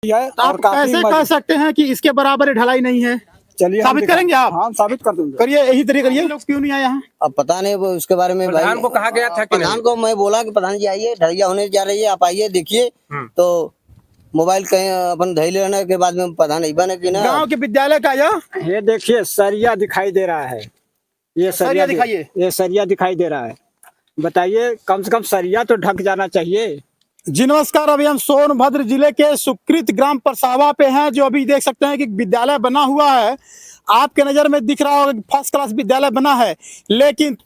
है। तो आप कैसे कह सकते हैं कि इसके बराबर ढलाई नहीं है? चलिए साबित करेंगे आप? हाँ, साबित कर दूंगा। करिए, यही तरीके करिए। लोग क्यों नहीं आए यहाँ? अब पता नहीं वो उसके बारे में प्रधान को कहा गया था कि प्रधान को मैं बोला कि प्रधान जी आइए, ढलैया होने जा रही है, आप आइए देखिए। तो मोबाइल कहीं अपन धैल रहने के बाद में प्रधान नहीं बने कि ना। गांव के विद्यालय का ये देखिए सरिया दिखाई दे रहा है, ये सरिया दिखाइए। ये सरिया दिखाई दे रहा है। बताइए, कम से कम सरिया तो ढक जाना चाहिए। जी नमस्कार, अभी हम सोनभद्र जिले के सुकृत ग्राम परसावा पे हैं, जो अभी देख सकते हैं कि विद्यालय बना हुआ है। आपके नजर में दिख रहा होगा कि फर्स्ट क्लास विद्यालय बना है, लेकिन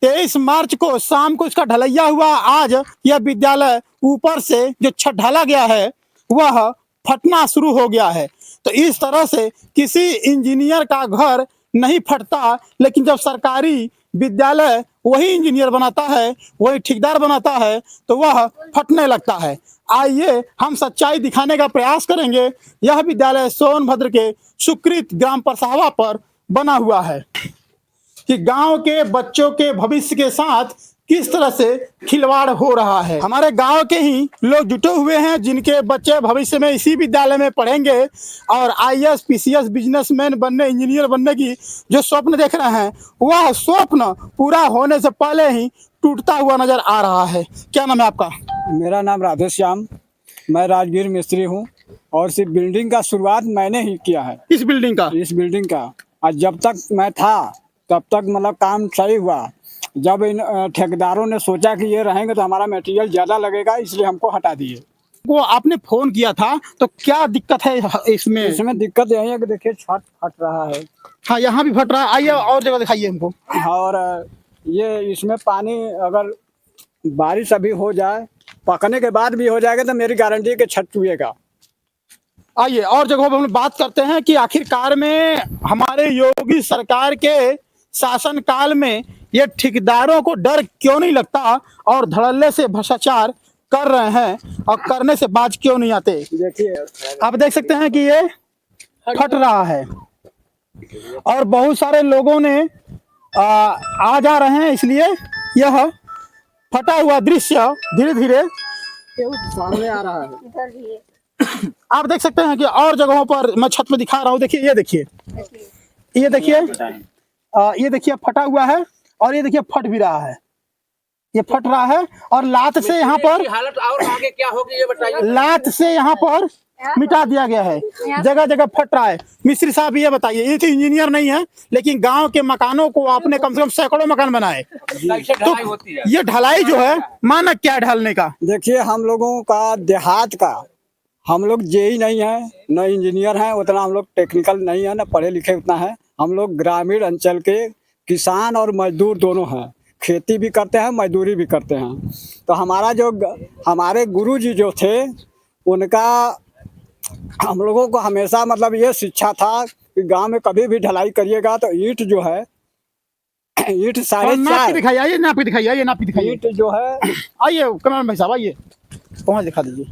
23 मार्च को शाम को इसका ढलैया हुआ। आज यह विद्यालय ऊपर से जो छत ढाला गया है वह फटना शुरू हो गया है। तो इस तरह से किसी इंजीनियर का घर नहीं फटता, लेकिन जब सरकारी विद्यालय वही इंजीनियर बनाता है, वही ठेकेदार बनाता है, तो वह फटने लगता है। आइए हम सच्चाई दिखाने का प्रयास करेंगे। यह विद्यालय सोनभद्र के सुकृत ग्राम परसावा पर बना हुआ है कि गांव के बच्चों के भविष्य के साथ किस तरह से खिलवाड़ हो रहा है। हमारे गांव के ही लोग जुटे हुए हैं, जिनके बच्चे भविष्य में इसी विद्यालय में पढ़ेंगे और आईएएस, पीसीएस, बिजनेसमैन बनने, इंजीनियर बनने की जो स्वप्न देख रहे हैं, वह स्वप्न पूरा होने से पहले ही टूटता हुआ नजर आ रहा है। क्या नाम है आपका? मेरा नाम राधेश्याम, मैं राजगीर मिस्त्री हूँ और सिर्फ बिल्डिंग का शुरुआत मैंने ही किया है। इस बिल्डिंग का और जब तक मैं था तब तक मतलब काम सही हुआ। जब इन ठेकेदारों ने सोचा कि ये रहेंगे तो हमारा मटेरियल ज़्यादा लगेगा, इसलिए हमको हटा दिए। वो आपने फोन किया था, तो क्या दिक्कत है इसमें? इसमें दिक्कत यही है कि देखिए छत फट रहा है। हाँ, यहाँ भी फट रहा है। आइए और जगह दिखाइए हमको। और ये इसमें पानी अगर बारिश अभी हो जाए, पकने के बाद भी हो जाएगा, तो मेरी गारंटी है कि छत टूटेगा। आइए और जगहों पर हम बात करते हैं कि आखिरकार में हमारे योगी सरकार के शासन काल में ये ठेकेदारों को डर क्यों नहीं लगता और धड़ल्ले से भ्रष्टाचार कर रहे हैं और करने से बाज क्यों नहीं आते। देखिए, आप देख सकते हैं कि ये फट रहा है और बहुत सारे लोगों ने आ जा रहे हैं, इसलिए यह फटा हुआ दृश्य धीरे धीरे सामने आ रहा है। आप देख सकते हैं कि और जगहों पर मैं छत में दिखा रहा हूँ। देखिए, ये देखिए फटा हुआ है और ये देखिए फट भी रहा है। ये फट रहा है और लात से यहाँ पर हालत और आगे क्या होगी ये बताइए। लात से यहाँ पर मिटा दिया गया है, जगह जगह फट रहा है। मिस्त्री साहब ये बताइए, ये तो इंजीनियर नहीं है, लेकिन गांव के मकानों को आपने कम से कम सैकड़ों मकान बनाए, तो ये ढलाई जो है मानक क्या है ढालने का? देखिए, हम लोगों का देहात का, हम लोग जेई नहीं है, न इंजीनियर हैं, उतना हम लोग टेक्निकल नहीं है, न पढ़े लिखे उतना है। हम लोग ग्रामीण अंचल के किसान और मजदूर दोनों हैं, खेती भी करते हैं, मजदूरी भी करते हैं। तो हमारे गुरुजी जो थे, उनका हम लोगों को हमेशा मतलब ये शिक्षा था कि गांव में कभी भी ढलाई करिएगा तो ईंट जो है, ईंट 4.5 दिखाइए, आइए नाप के दिखाइए, आइए नाप के दिखाइए। ईंट जो है, आइए कैमरामैन भाई साहब, आइए पहुँच दिखा दीजिए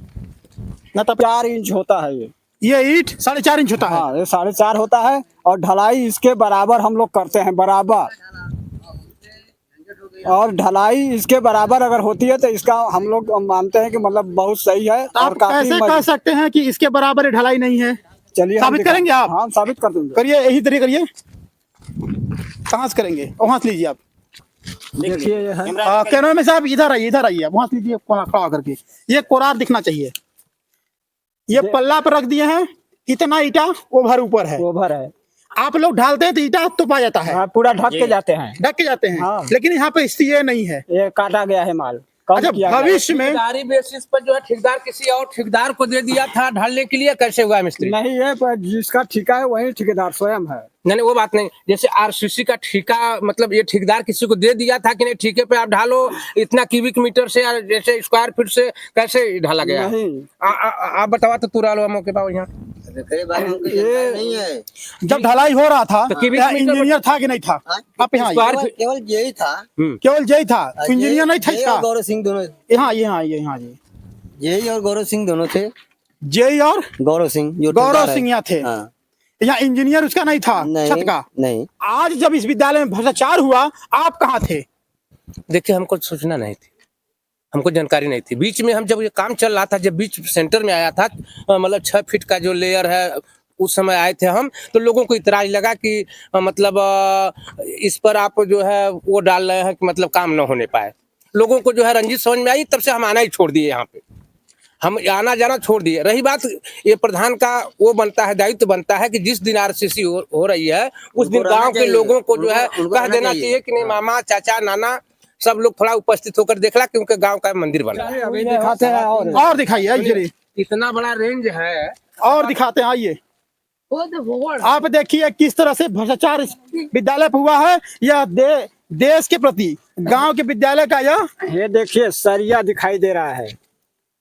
ना। तब 4 इंच होता है ये ईंट 4.5 इंच होता है। हाँ, ये 4.5 होता है और ढलाई इसके बराबर हम लोग करते हैं, बराबर। और ढलाई इसके बराबर अगर होती है तो इसका हम लोग मानते हैं कि मतलब बहुत सही है। तो आप कैसे कह सकते हैं कि इसके बराबर ढलाई नहीं है? चलिए साबित करेंगे आप? हाँ, साबित कर दूंगा। करिए, यही तरीके करिए। कहाँ से करेंगे? वहाँ से लीजिए आप। देखिए, ये है कैमरामैन साहब, इधर आइए, वहाँ से लीजिए खड़ा करके। ये कोरार दिखना चाहिए। ये पल्ला पर रख दिए हैं, इतना ईटा ओभर ऊपर है। ओभर है। आप लोग ढालते हैं तो ईटा तो पा जाता है। हाँ, पूरा ढक के जाते हैं। हाँ। लेकिन यहाँ पे ये नहीं है, ये काटा गया है माल। अच्छा, भविष्य में ठेकेदारी बेसिस पर जो है ठेकेदार किसी और ठेकेदार को दे दिया था ढालने के लिए, कैसे हुआ मिस्त्री? नहीं है, पर जिसका ठेका है वही ठेकेदार स्वयं है। नहीं वो बात नहीं। जैसे आरसीसी का ठेका, मतलब ये ठेकेदार किसी को दे दिया था कि नहीं, ठेके पे आप ढालो इतना क्यूबिक मीटर से या जैसे स्क्वायर फीट से, कैसे ढाला गया? नहीं, आप बतावा तो पूरा लो मौके पाओ यहाँ। ये नहीं है। जब ढलाई हो रहा था तो इंजीनियर था कि नहीं था? आप यहाँ केवल यही था, केवल यही था, इंजीनियर नहीं था इसका। गौरव सिंह दोनों, हाँ जी, यही और गौरव सिंह दोनों थे। जय और गौरव सिंह यहाँ थे। यहाँ इंजीनियर उसका नहीं था, छत का नहीं। आज जब इस विद्यालय में भ्रष्टाचार हुआ, आप कहाँ थे? देखिए, हमको सूचना नहीं थी। हमको जानकारी नहीं थी। बीच में हम जब ये काम चल रहा था, जब बीच सेंटर में आया था, मतलब 6 फीट का जो लेयर है, उस समय आए थे हम, तो लोगों को इतराज लगा कि मतलब इस पर आप जो है वो डाल रहे हैं कि मतलब काम न होने पाए। लोगों को जो है रंजिश समझ में आई, तब से हम आना ही छोड़ दिए। यहाँ पे हम आना जाना छोड़ दिए। रही बात, ये प्रधान का वो बनता है, दायित्व बनता है कि जिस दिन आरसीसी हो रही है, उस दिन गांव के लोगों को जो है कह देना चाहिए कि नहीं, मामा चाचा नाना सब लोग थोड़ा उपस्थित होकर देखला, क्योंकि गांव का मंदिर बना है। अभी दिखाते हैं और दिखाइए, आइए इतना बड़ा रेंज है, और दिखाते हैं, आइए आप देखिए किस तरह से भ्रष्टाचार इस विद्यालय पे हुआ है। यह देश के प्रति गांव के विद्यालय का ये देखिए सरिया दिखाई दे रहा है।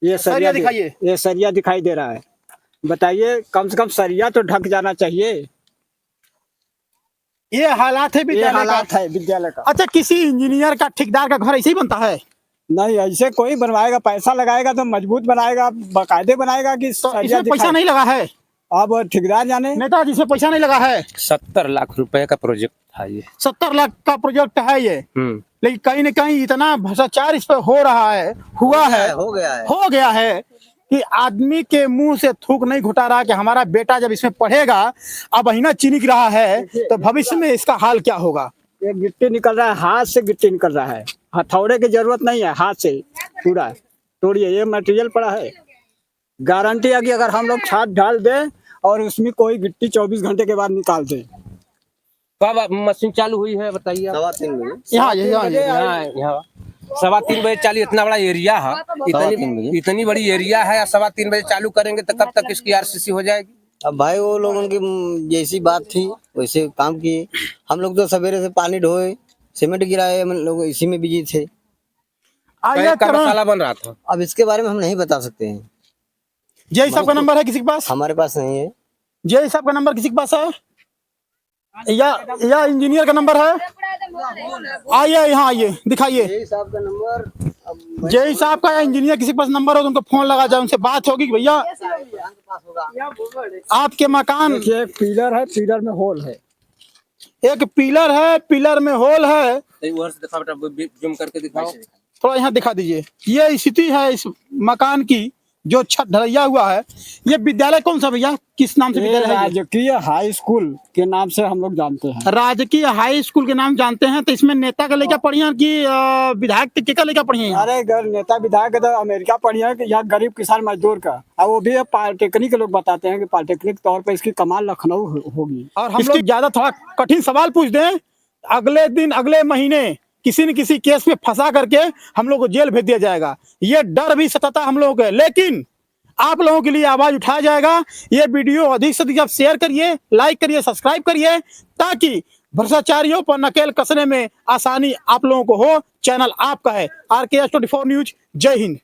ये सरिया दिखाइए। ये सरिया दिखाई दे रहा है। बताइए, कम से कम सरिया तो ढक जाना चाहिए। ये हालात है ये विद्यालय हालात का। है विद्यालय का। अच्छा, किसी इंजीनियर का ठेकेदार का घर ऐसे ही बनता है? नहीं, ऐसे कोई बनवाएगा, पैसा लगाएगा तो मजबूत बनाएगा, बाकायदे बनाएगा कि तो सरिया इसमें पैसा दिखाई। नहीं लगा है? अब ठेकेदार जाने। नेता, जिसमें पैसा नहीं लगा है। 70 लाख रुपए का प्रोजेक्ट था ये। 70 लाख का प्रोजेक्ट है ये, लेकिन कहीं न कहीं इतना भ्रष्टाचार इस पर हो रहा है, हुआ है, हो गया है कि आदमी के मुंह से थूक नहीं घुटा रहा कि हमारा बेटा जब इसमें पढ़ेगा, अब महीना चिनिक रहा है, तो भविष्य में इसका हाल क्या होगा। ये गिट्टी निकल रहा है, हाथ से गिट्टी निकल रहा है। हथौड़े की जरूरत नहीं है, हाथ से पूरा तोड़िए। ये मटेरियल पड़ा है, गारंटी है कि अगर हम लोग छात डाल दें और उसमें कोई गिट्टी 24 घंटे के बाद निकाल दें। कब मशीन चालू हुई है बताइए? 3:15 बजे। यहाँ 3:15 बजे चालू। इतना बड़ा एरिया है, इतनी बड़ी एरिया है, 3:15 बजे चालू करेंगे तो कब तक इसकी आरसीसी हो जाएगी? अब भाई वो लोगों की जैसी बात थी वैसे काम किए। हम लोग तो सवेरे से पानी ढोए, सीमेंट गिराए, हम लोग इसी में बिजी थे। आइए का मसाला बन रहा था। अब इसके बारे में हम नहीं बता सकते हैं। जय साहब का नंबर है किसी के पास? हमारे पास नहीं है। जय साहब का नंबर किसी के पास है? या इंजीनियर का नंबर है? आइए यहाँ, आइए दिखाइए। जय साहब का नंबर, जय साहब का या इंजीनियर किसी के पास नंबर हो तो उनको फोन लगा जाए, उनसे बात होगी कि भैया आपके मकान। देखिए, एक पिलर है, पिलर में होल है। एक पिलर है, पिलर में होल है। जूम करके दिखाओ, थोड़ा यहाँ दिखा दीजिए। ये स्थिति है इस मकान की, जो छत ढलैया हुआ है। ये विद्यालय कौन सा भैया, किस नाम से विद्यालय है? राजकीय हाई स्कूल के नाम से हम लोग जानते हैं। राजकीय हाई स्कूल के नाम जानते हैं। तो इसमें नेता का लेकर पढ़ी है कि विधायक के का लेकर पढ़ी है? अरे नेता विधायक तो अमेरिका पढ़ी है, यहाँ गरीब किसान मजदूर का। और वो भी पॉलिटेक्निक के लोग बताते हैं कि पॉलिटेक्निक तौर पर इसकी कमाल लखनऊ होगी। और हम लोग ज्यादा थोड़ा कठिन सवाल पूछ दें, अगले दिन अगले महीने किसी न किसी केस में फंसा करके हम लोग को जेल भेज दिया जाएगा। ये डर भी सताता हम लोगों को, लेकिन आप लोगों के लिए आवाज उठाया जाएगा। ये वीडियो अधिक से अधिक आप शेयर करिए, लाइक करिए, सब्सक्राइब करिए, ताकि भ्रष्टाचारियों पर नकेल कसने में आसानी आप लोगों को हो। चैनल आपका है, RKS 24 न्यूज। जय हिंद।